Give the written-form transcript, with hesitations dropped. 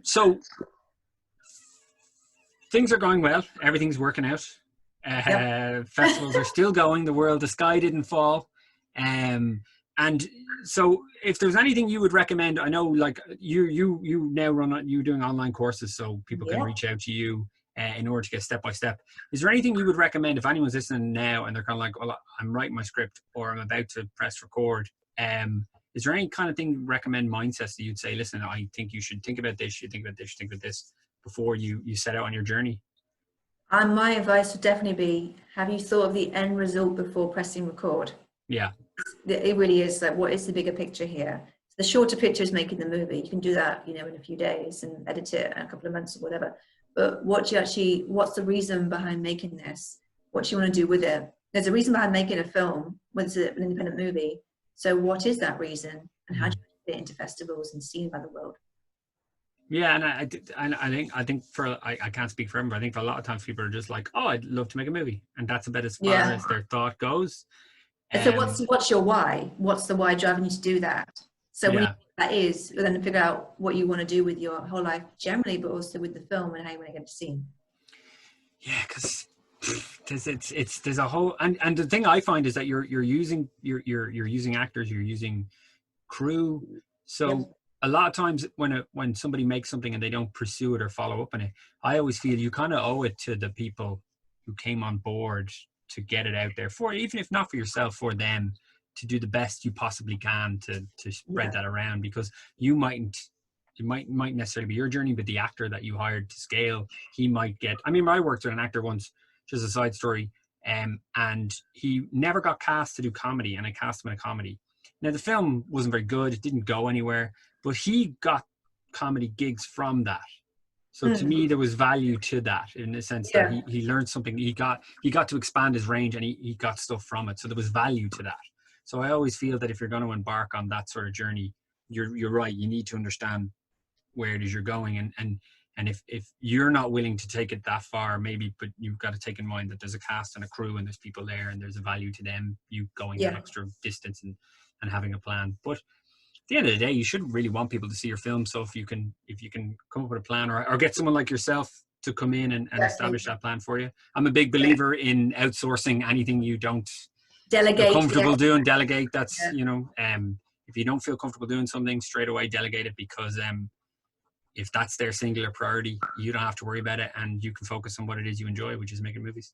So things are going well. Everything's working out. Festivals are still going. The sky didn't fall. And so if there's anything you would recommend, I know like you now you're doing online courses so people can reach out to you in order to get step by step. Is there anything you would recommend if anyone's listening now and they're kind of like, well, I'm writing my script or I'm about to press record? Is there any kind of thing you recommend mindsets that you'd say, listen, I think you should think about this, you think about this, you think about this before you set out on your journey? My advice would definitely be, have you thought of the end result before pressing record? Yeah. It really is like, what is the bigger picture here? The shorter picture is making the movie. You can do that, in a few days and edit it in a couple of months or whatever. But what's the reason behind making this? What do you want to do with it? There's a reason behind making a film, whether it's an independent movie. So what is that reason? And how do you get it into festivals and seen by the world? Yeah, and I think I can't speak for everyone, but I think for a lot of times people are just like, oh, I'd love to make a movie, and that's about as far as their thought goes. So what's your why? What's the why driving you to do that? So when that is, then figure out what you want to do with your whole life generally, but also with the film and how you want to get it seen. Yeah, because there's a whole and the thing I find is that you're using actors, you're using crew, so. A lot of times when somebody makes something and they don't pursue it or follow up on it, I always feel you kind of owe it to the people who came on board to get it out there for, even if not for yourself, for them to do the best you possibly can to spread that around, because it might necessarily be your journey, but the actor that you hired to scale, he might get, I mean, I worked with an actor once, just a side story, and he never got cast to do comedy, and I cast him in a comedy. Now the film wasn't very good, it didn't go anywhere, but he got comedy gigs from that. So to me, there was value to that in the sense that he learned something. He got to expand his range and he got stuff from it. So there was value to that. So I always feel that if you're going to embark on that sort of journey, you're right. You need to understand where it is you're going. And if you're not willing to take it that far, maybe, but you've got to take in mind that there's a cast and a crew and there's people there and there's a value to them, you going that extra distance and having a plan. But at the end of the day, you shouldn't really want people to see your film. So if you can come up with a plan or get someone like yourself to come in and establish that plan for you. I'm a big believer in outsourcing anything you don't feel comfortable doing. Delegate. That's, if you don't feel comfortable doing something, straight away delegate it, because if that's their singular priority, you don't have to worry about it and you can focus on what it is you enjoy, which is making movies.